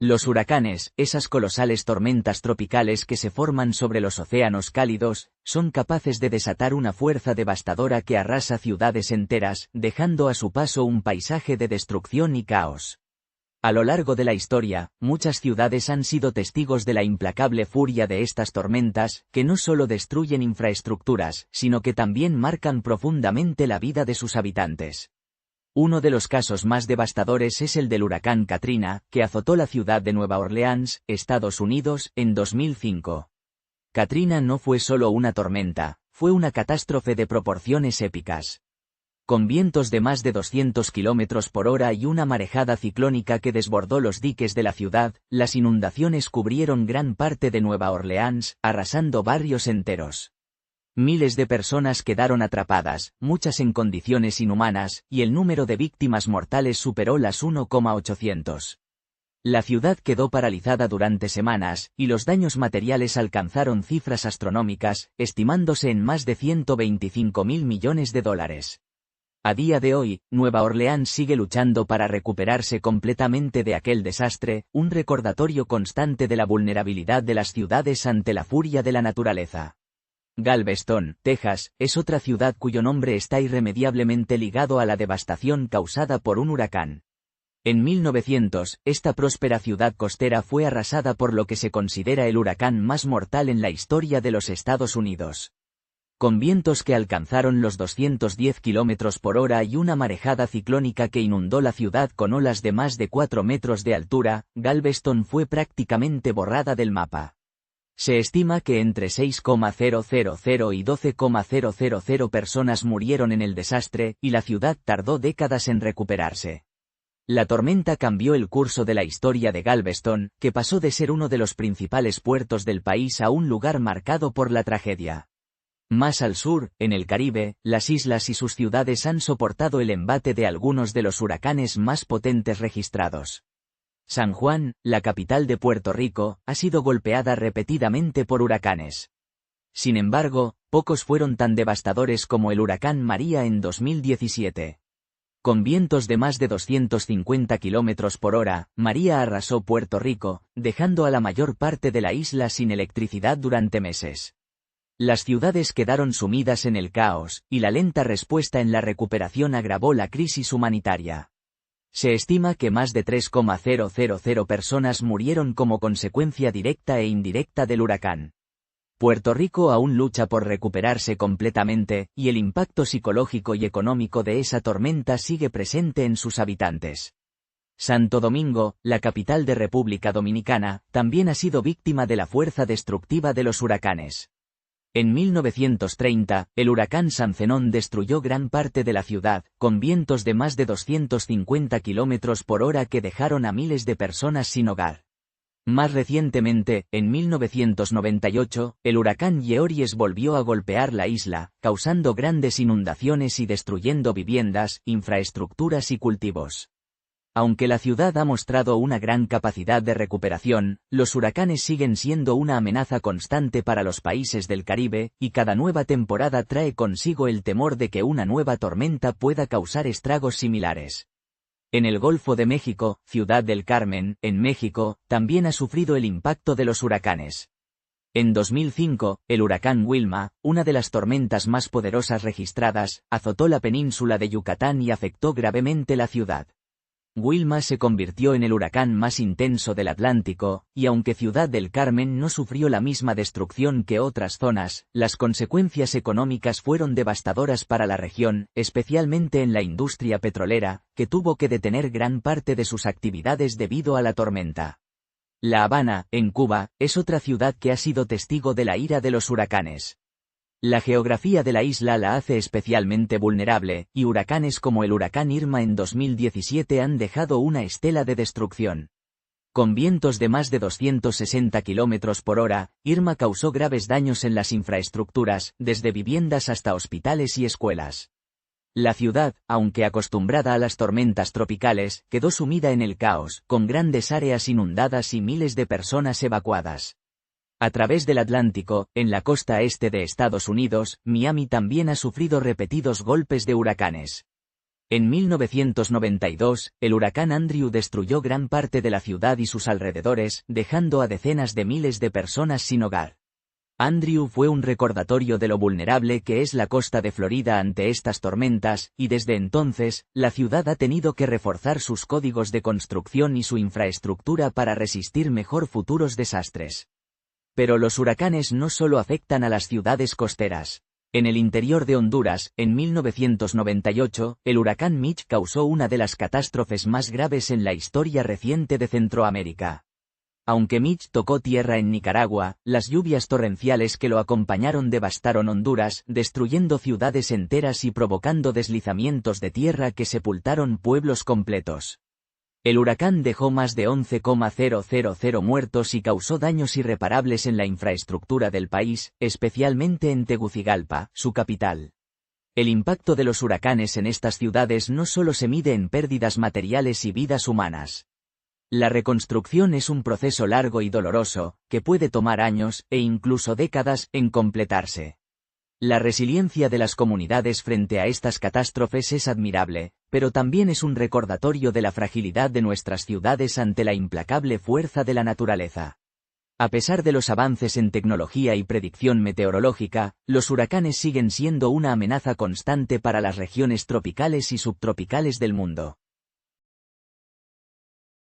Los huracanes, esas colosales tormentas tropicales que se forman sobre los océanos cálidos, son capaces de desatar una fuerza devastadora que arrasa ciudades enteras, dejando a su paso un paisaje de destrucción y caos. A lo largo de la historia, muchas ciudades han sido testigos de la implacable furia de estas tormentas, que no solo destruyen infraestructuras, sino que también marcan profundamente la vida de sus habitantes. Uno de los casos más devastadores es el del huracán Katrina, que azotó la ciudad de Nueva Orleans, Estados Unidos, en 2005. Katrina no fue solo una tormenta, fue una catástrofe de proporciones épicas. Con vientos de más de 200 km por hora y una marejada ciclónica que desbordó los diques de la ciudad, las inundaciones cubrieron gran parte de Nueva Orleans, arrasando barrios enteros. Miles de personas quedaron atrapadas, muchas en condiciones inhumanas, y el número de víctimas mortales superó las 1,800. La ciudad quedó paralizada durante semanas, y los daños materiales alcanzaron cifras astronómicas, estimándose en más de 125.000 millones de dólares. A día de hoy, Nueva Orleans sigue luchando para recuperarse completamente de aquel desastre, un recordatorio constante de la vulnerabilidad de las ciudades ante la furia de la naturaleza. Galveston, Texas, es otra ciudad cuyo nombre está irremediablemente ligado a la devastación causada por un huracán. En 1900, esta próspera ciudad costera fue arrasada por lo que se considera el huracán más mortal en la historia de los Estados Unidos. Con vientos que alcanzaron los 210 km por hora y una marejada ciclónica que inundó la ciudad con olas de más de 4 metros de altura, Galveston fue prácticamente borrada del mapa. Se estima que entre 6,000 y 12,000 personas murieron en el desastre, y la ciudad tardó décadas en recuperarse. La tormenta cambió el curso de la historia de Galveston, que pasó de ser uno de los principales puertos del país a un lugar marcado por la tragedia. Más al sur, en el Caribe, las islas y sus ciudades han soportado el embate de algunos de los huracanes más potentes registrados. San Juan, la capital de Puerto Rico, ha sido golpeada repetidamente por huracanes. Sin embargo, pocos fueron tan devastadores como el huracán María en 2017. Con vientos de más de 250 km por hora, María arrasó Puerto Rico, dejando a la mayor parte de la isla sin electricidad durante meses. Las ciudades quedaron sumidas en el caos, y la lenta respuesta en la recuperación agravó la crisis humanitaria. Se estima que más de 3,000 personas murieron como consecuencia directa e indirecta del huracán. Puerto Rico aún lucha por recuperarse completamente, y el impacto psicológico y económico de esa tormenta sigue presente en sus habitantes. Santo Domingo, la capital de República Dominicana, también ha sido víctima de la fuerza destructiva de los huracanes. En 1930, el huracán San Zenón destruyó gran parte de la ciudad, con vientos de más de 250 km por hora que dejaron a miles de personas sin hogar. Más recientemente, en 1998, el huracán Yeories volvió a golpear la isla, causando grandes inundaciones y destruyendo viviendas, infraestructuras y cultivos. Aunque la ciudad ha mostrado una gran capacidad de recuperación, los huracanes siguen siendo una amenaza constante para los países del Caribe, y cada nueva temporada trae consigo el temor de que una nueva tormenta pueda causar estragos similares. En el Golfo de México, Ciudad del Carmen, en México, también ha sufrido el impacto de los huracanes. En 2005, el huracán Wilma, una de las tormentas más poderosas registradas, azotó la península de Yucatán y afectó gravemente la ciudad. Wilma se convirtió en el huracán más intenso del Atlántico, y aunque Ciudad del Carmen no sufrió la misma destrucción que otras zonas, las consecuencias económicas fueron devastadoras para la región, especialmente en la industria petrolera, que tuvo que detener gran parte de sus actividades debido a la tormenta. La Habana, en Cuba, es otra ciudad que ha sido testigo de la ira de los huracanes. La geografía de la isla la hace especialmente vulnerable, y huracanes como el huracán Irma en 2017 han dejado una estela de destrucción. Con vientos de más de 260 km por hora, Irma causó graves daños en las infraestructuras, desde viviendas hasta hospitales y escuelas. La ciudad, aunque acostumbrada a las tormentas tropicales, quedó sumida en el caos, con grandes áreas inundadas y miles de personas evacuadas. A través del Atlántico, en la costa este de Estados Unidos, Miami también ha sufrido repetidos golpes de huracanes. En 1992, el huracán Andrew destruyó gran parte de la ciudad y sus alrededores, dejando a decenas de miles de personas sin hogar. Andrew fue un recordatorio de lo vulnerable que es la costa de Florida ante estas tormentas, y desde entonces, la ciudad ha tenido que reforzar sus códigos de construcción y su infraestructura para resistir mejor futuros desastres. Pero los huracanes no solo afectan a las ciudades costeras. En el interior de Honduras, en 1998, el huracán Mitch causó una de las catástrofes más graves en la historia reciente de Centroamérica. Aunque Mitch tocó tierra en Nicaragua, las lluvias torrenciales que lo acompañaron devastaron Honduras, destruyendo ciudades enteras y provocando deslizamientos de tierra que sepultaron pueblos completos. El huracán dejó más de 11,000 muertos y causó daños irreparables en la infraestructura del país, especialmente en Tegucigalpa, su capital. El impacto de los huracanes en estas ciudades no solo se mide en pérdidas materiales y vidas humanas. La reconstrucción es un proceso largo y doloroso, que puede tomar años, e incluso décadas, en completarse. La resiliencia de las comunidades frente a estas catástrofes es admirable, pero también es un recordatorio de la fragilidad de nuestras ciudades ante la implacable fuerza de la naturaleza. A pesar de los avances en tecnología y predicción meteorológica, los huracanes siguen siendo una amenaza constante para las regiones tropicales y subtropicales del mundo.